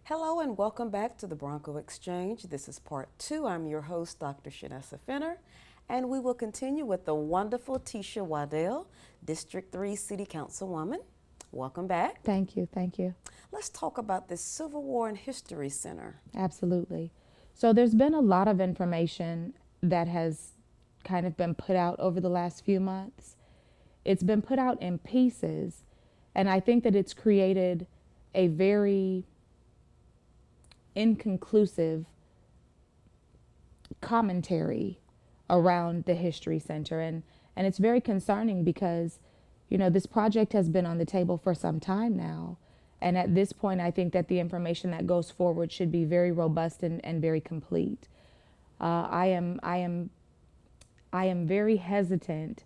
Hello and welcome back to the Bronco Exchange. This is part 2. I'm your host, Dr. Shanessa Fenner, and we will continue with the wonderful Tisha Waddell, District 3 City Councilwoman. Welcome back. Thank you, thank you. Let's talk about this Civil War and History Center. Absolutely. So there's been a lot of information that has kind of been put out over the last few months. It's been put out in pieces, and I think that it's created a very inconclusive commentary around the History Center. And it's very concerning because, you know, this project has been on the table for some time now. And at this point, I think that the information that goes forward should be very robust and very complete. I am very hesitant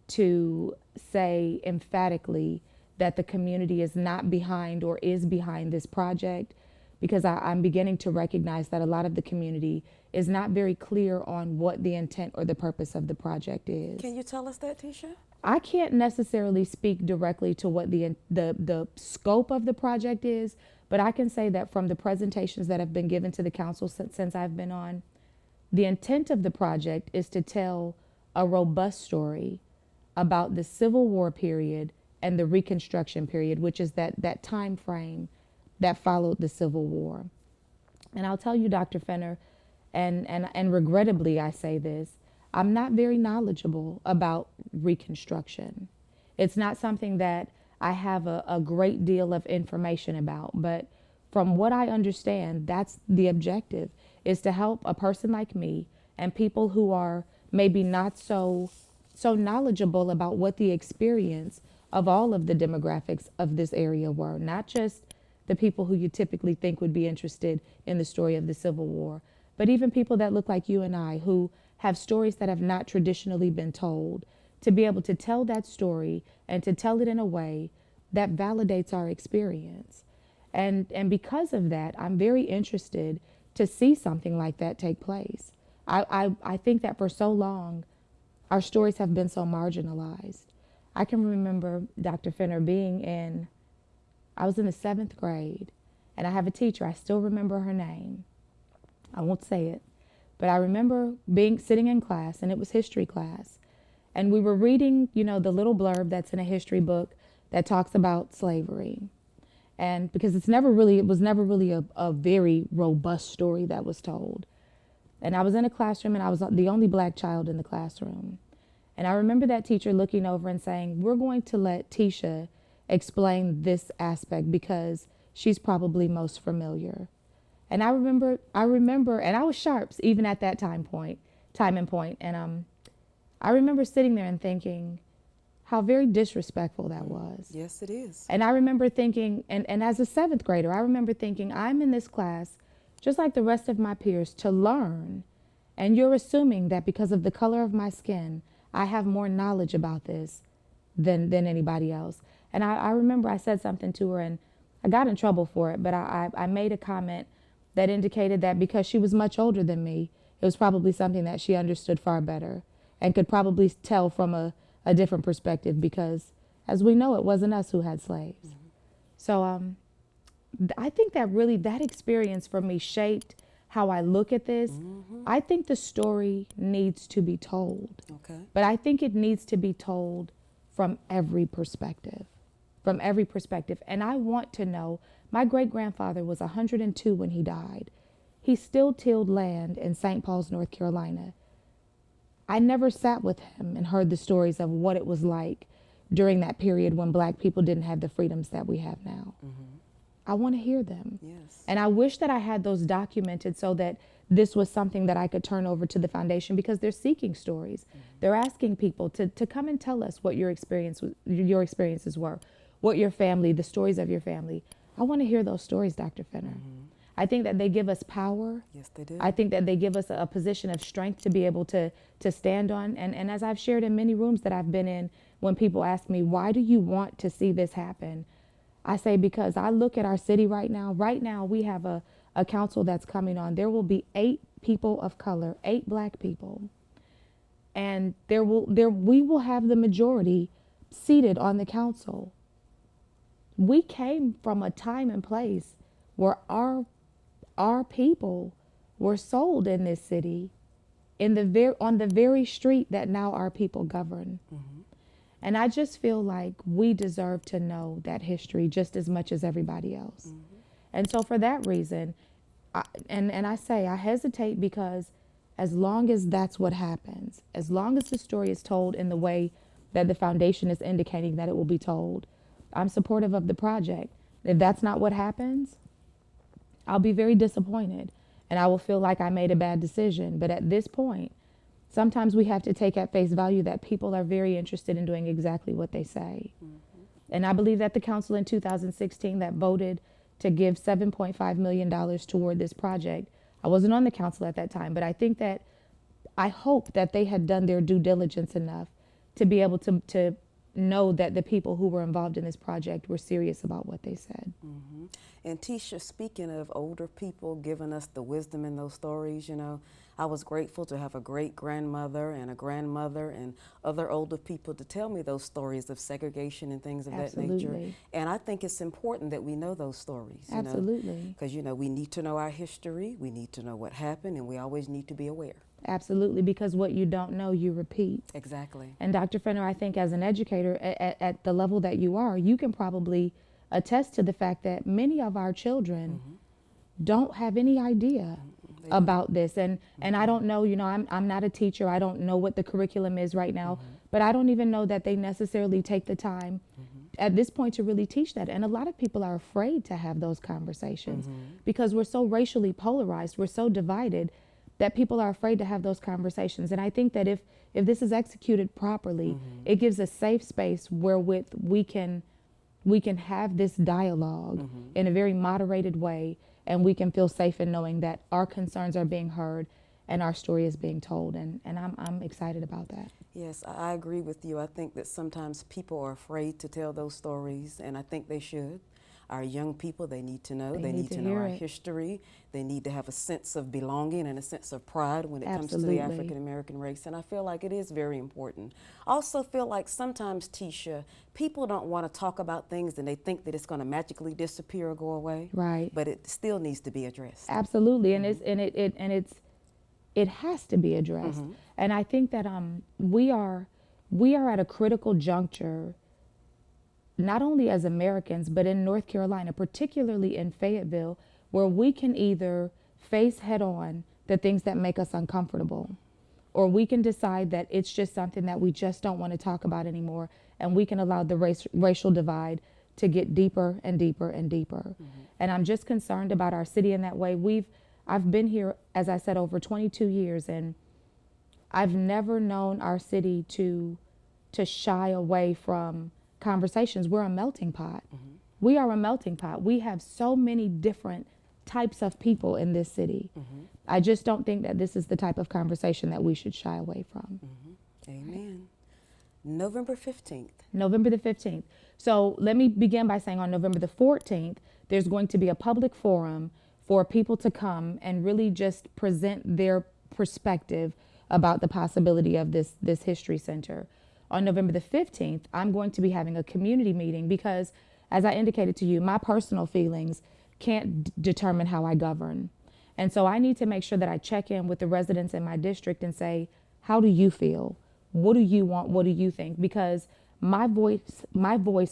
to say emphatically that the community is not behind or is behind this project, because I'm beginning to recognize that a lot of the community is not very clear on what the intent or the purpose of the project is. Can you tell us that, Tisha? I can't necessarily speak directly to what the scope of the project is, but I can say that from the presentations that have been given to the council since I've been on, the intent of the project is to tell a robust story about the Civil War period and the Reconstruction period, which is that time frame that followed the Civil War. And I'll tell you, Dr. Fenner, and regrettably I say this, I'm not very knowledgeable about Reconstruction. It's not something that I have a great deal of information about, but from what I understand, that's the objective, is to help a person like me and people who are maybe not so knowledgeable about what the experience of all of the demographics of this area were, not just the people who you typically think would be interested in the story of the Civil War, but even people that look like you and I who have stories that have not traditionally been told, to be able to tell that story and to tell it in a way that validates our experience. And because of that, I'm very interested to see something like that take place. I think that for so long, our stories have been so marginalized. I can remember, Dr. Fenner, I was in the 7th grade, and I have a teacher, I still remember her name. I won't say it, but I remember sitting in class, and it was history class, and we were reading, you know, the little blurb that's in a history book that talks about slavery. And because it was never really a very robust story that was told. And I was in a classroom, and I was the only black child in the classroom. And I remember that teacher looking over and saying, we're going to let Tisha explain this aspect because she's probably most familiar. And I remember, and I was sharps even at that time and point. And I remember sitting there and thinking how very disrespectful that was. Yes, it is. And I remember thinking, and as a 7th grader, I remember thinking, I'm in this class, just like the rest of my peers, to learn. And you're assuming that because of the color of my skin, I have more knowledge about this than anybody else. And I remember I said something to her, and I got in trouble for it, but I made a comment that indicated that because she was much older than me, it was probably something that she understood far better and could probably tell from a different perspective, because as we know, it wasn't us who had slaves. Mm-hmm. So I think that really that experience for me shaped how I look at this. Mm-hmm. I think the story needs to be told. Okay. But I think it needs to be told from every perspective. And I want to know, my great-grandfather was 102 when he died. He still tilled land in St. Paul's, North Carolina. I never sat with him and heard the stories of what it was like during that period when black people didn't have the freedoms that we have now. Mm-hmm. I want to hear them. Yes. And I wish that I had those documented so that this was something that I could turn over to the foundation, because they're seeking stories. Mm-hmm. They're asking people to come and tell us what your experiences were, what your family, the stories of your family. I want to hear those stories, Dr. Fenner. Mm-hmm. I think that they give us power. Yes, they do. I think that they give us a position of strength to be able to stand on. And as I've shared in many rooms that I've been in, when people ask me, why do you want to see this happen? I say, because I look at our city right now. Right now, we have a council that's coming on. There will be 8 people of color, 8 black people. And we will have the majority seated on the council. We came from a time and place where our people were sold in this city on the very street that now our people govern. Mm-hmm. And I just feel like we deserve to know that history just as much as everybody else. Mm-hmm. And so for that reason, I hesitate because as long as that's what happens, as long as the story is told in the way that the foundation is indicating that it will be told, I'm supportive of the project. If that's not what happens, I'll be very disappointed and I will feel like I made a bad decision. But at this point, sometimes we have to take at face value that people are very interested in doing exactly what they say. Mm-hmm. And I believe that the council in 2016 that voted to give $7.5 million toward this project, I wasn't on the council at that time, but I hope that they had done their due diligence enough to be able to know that the people who were involved in this project were serious about what they said. Mm-hmm. And Tisha, speaking of older people giving us the wisdom in those stories, you know, I was grateful to have a great-grandmother and a grandmother and other older people to tell me those stories of segregation and things of Absolutely. that nature. And I think it's important that we know those stories. Absolutely. Because, you know, we need to know our history, we need to know what happened, and we always need to be aware. Absolutely, because what you don't know, you repeat. Exactly. And Dr. Fenner, I think as an educator at the level that you are, you can probably attest to the fact that many of our children mm-hmm. don't have any idea about this. And I don't know, you know, I'm not a teacher. I don't know what the curriculum is right now, mm-hmm. but I don't even know that they necessarily take the time mm-hmm. at this point to really teach that. And a lot of people are afraid to have those conversations mm-hmm. because we're so racially polarized, we're so divided that people are afraid to have those conversations. And I think that if this is executed properly, mm-hmm. it gives a safe space wherewith we can have this dialogue mm-hmm. in a very moderated way, and we can feel safe in knowing that our concerns are being heard and our story is being told. And I'm excited about that. Yes, I agree with you. I think that sometimes people are afraid to tell those stories, and I think they should. Our young people, they need to know. They need to know our history. They need to have a sense of belonging and a sense of pride when it Absolutely. comes to the African American race. And I feel like it is very important. I also feel like sometimes, Tisha, people don't want to talk about things and they think that it's going to magically disappear or go away. Right. But it still needs to be addressed. Absolutely. Mm-hmm. It has to be addressed. Mm-hmm. And I think that we are at a critical juncture, not only as Americans, but in North Carolina, particularly in Fayetteville, where we can either face head on the things that make us uncomfortable, or we can decide that it's just something that we just don't want to talk about anymore, and we can allow the racial divide to get deeper and deeper and deeper. Mm-hmm. And I'm just concerned about our city in that way. I've been here, as I said, over 22 years, and I've never known our city to shy away from conversations. We're a melting pot. Mm-hmm. We are a melting pot. We have so many different types of people in this city. Mm-hmm. I just don't think that this is the type of conversation that we should shy away from. Mm-hmm. Amen. Right. November 15th. November the 15th. So let me begin by saying on November the 14th, there's going to be a public forum for people to come and really just present their perspective about the possibility of this history center. On November the 15th, I'm going to be having a community meeting because, as I indicated to you, my personal feelings can't determine how I govern. And so I need to make sure that I check in with the residents in my district and say, how do you feel? What do you want? What do you think? Because my voice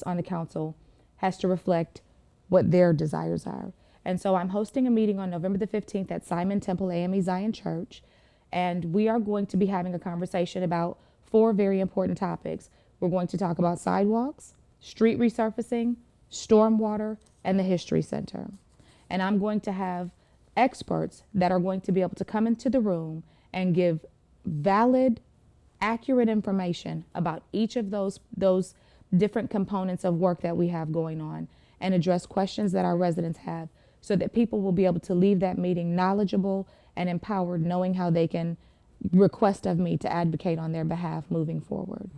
on the council has to reflect what their desires are. And so I'm hosting a meeting on November the 15th at Simon Temple AME Zion Church. And we are going to be having a conversation about 4 very important topics. We're going to talk about sidewalks, street resurfacing, stormwater, and the History Center. And I'm going to have experts that are going to be able to come into the room and give valid, accurate information about each of those different components of work that we have going on and address questions that our residents have so that people will be able to leave that meeting knowledgeable and empowered, knowing how they can request of me to advocate on their behalf moving forward.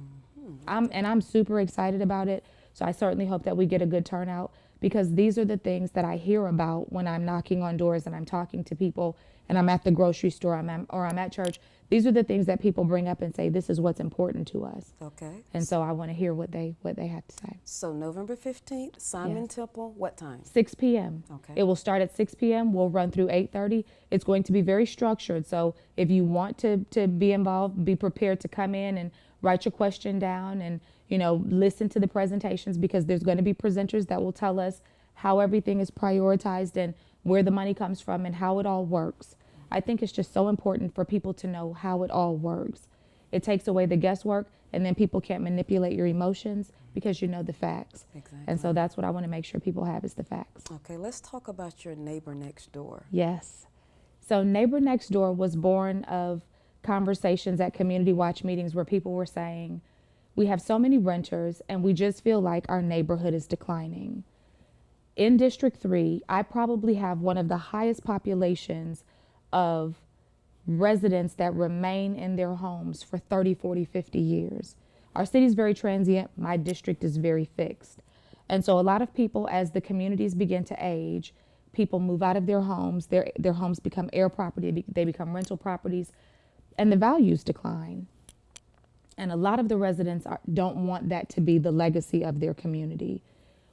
Mm-hmm. I'm super excited about it. So I certainly hope that we get a good turnout. because these are the things that I hear about when I'm knocking on doors and I'm talking to people and I'm at the grocery store or I'm at church. These are the things that people bring up and say, this is what's important to us. Okay. And so I want to hear what they have to say. So November 15th, Simon Yes. Temple, what time? 6 p.m. Okay. It will start at 6 p.m. We'll run through 8:30. It's going to be very structured. So if you want to be involved, be prepared to come in and write your question down and, listen to the presentations, because there's going to be presenters that will tell us how everything is prioritized and where the money comes from and how it all works. I think it's just so important for people to know how it all works. It takes away the guesswork, and then people can't manipulate your emotions because you know the facts. Exactly. And so that's what I want to make sure people have is the facts. Okay, let's talk about your neighbor next door. Yes. So Neighbor Next Door was born of conversations at community watch meetings where people were saying, we have so many renters and we just feel like our neighborhood is declining. In District 3, I probably have one of the highest populations of residents that remain in their homes for 30, 40, 50 years. Our city is very transient. My district is very fixed. And so a lot of people, as the communities begin to age, people move out of their homes. Their homes become heir property. They become rental properties, and the values decline. And a lot of the residents don't want that to be the legacy of their community.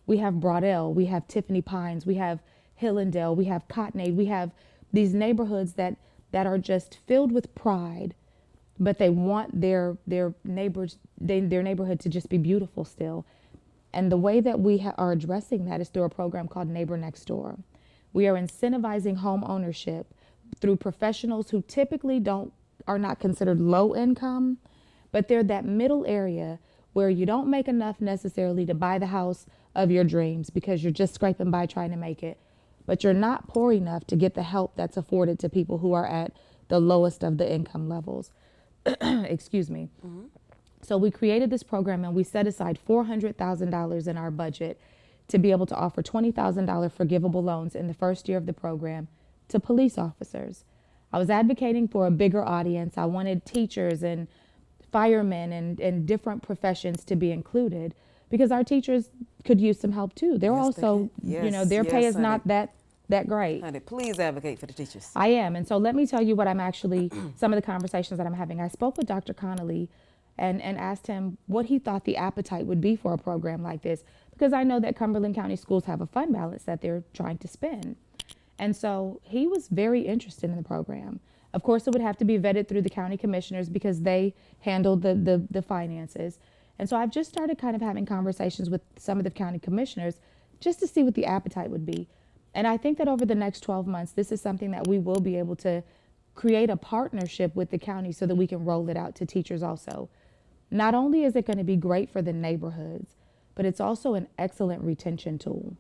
We have Waddell, we have Tiffany Pines, we have Hillendale, we have Cottonade, we have these neighborhoods that are just filled with pride, but they want their neighborhood to just be beautiful still. And the way that we are addressing that is through a program called Neighbor Next Door. We are incentivizing home ownership through professionals who typically are not considered low income, but they're that middle area where you don't make enough necessarily to buy the house of your dreams because you're just scraping by trying to make it, but you're not poor enough to get the help that's afforded to people who are at the lowest of the income levels. Excuse me. Mm-hmm. So we created this program and we set aside $400,000 in our budget to be able to offer $20,000 forgivable loans in the first year of the program to police officers. I was advocating for a bigger audience. I wanted teachers and firemen and different professions to be included because our teachers could use some help too. They're also, their pay is not that great. Honey, please advocate for the teachers. I am. And so let me tell you what I'm actually, some of the conversations that I'm having. I spoke with Dr. Connolly and asked him what he thought the appetite would be for a program like this, because I know that Cumberland County schools have a fund balance that they're trying to spend. And so he was very interested in the program. Of course, it would have to be vetted through the county commissioners because they handle the finances. And so I've just started kind of having conversations with some of the county commissioners just to see what the appetite would be. And I think that over the next 12 months, this is something that we will be able to create a partnership with the county so that we can roll it out to teachers also. Not only is it going to be great for the neighborhoods, but it's also an excellent retention tool.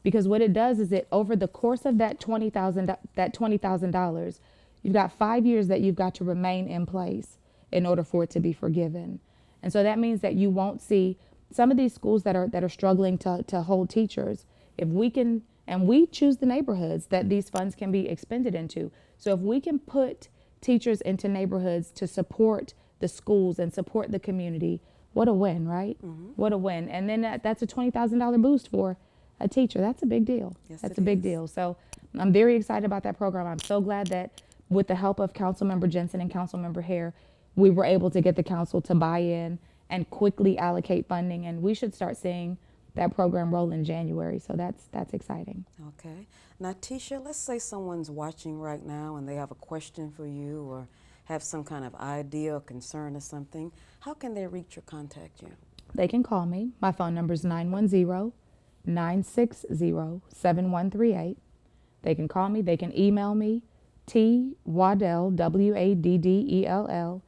Because what it does is over the course of that $20,000, you've got 5 years that you've got to remain in place in order for it to be forgiven. And so that means that you won't see some of these schools that are struggling to hold teachers. If we can, and we choose the neighborhoods that these funds can be expended into. So if we can put teachers into neighborhoods to support the schools and support the community, what a win, right? Mm-hmm. What a win. And then that's a $20,000 boost for a teacher. That's a big deal. Yes, that's a big deal. So I'm very excited about that program. I'm so glad that with the help of Councilmember Jensen and Councilmember Hare, we were able to get the council to buy in and quickly allocate funding. And we should start seeing that program roll in January. So that's exciting. Okay. Now, Tisha, let's say someone's watching right now and they have a question for you or have some kind of idea or concern or something. How can they reach or contact you? They can call me. My phone number is 910-960-7138. They can call me. They can email me, Waddell, Waddell,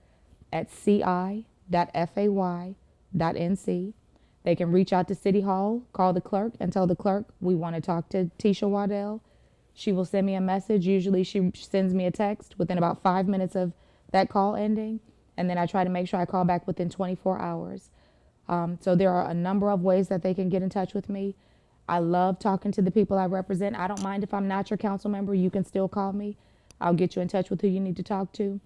at ci.fay.nc. They can reach out to City Hall, call the clerk, and tell the clerk we want to talk to Tisha Waddell. She will send me a message. Usually she sends me a text within about 5 minutes of that call ending, and then I try to make sure I call back within 24 hours. So there are a number of ways that they can get in touch with me. I love talking to the people I represent. I don't mind if I'm not your council member. You can still call me. I'll get you in touch with who you need to talk to.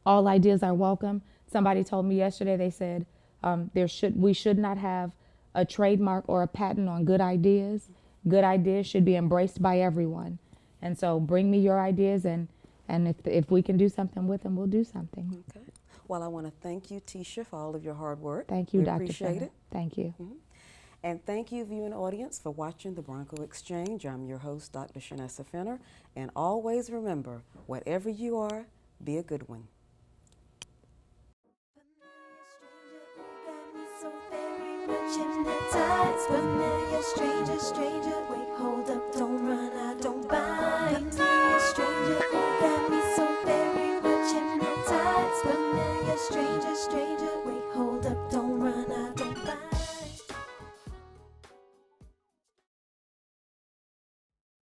All ideas are welcome. Somebody told me yesterday, they said we should not have a trademark or a patent on good ideas. Good ideas should be embraced by everyone. And so bring me your ideas, and if we can do something with them, we'll do something. Okay. Well, I want to thank you, Tisha, for all of your hard work. Thank you, We Dr. appreciate Fenner. it. Thank you. And thank you, viewing audience, for watching the Bronco Exchange. I'm your host, Dr. Shanessa Fenner. And always remember, whatever you are, be a good one. Hypnotized, familiar stranger, stranger. Wait, hold up, don't run, I don't bite. Familiar stranger, got me so very much hypnotized. Familiar stranger, stranger. Wait, hold up, don't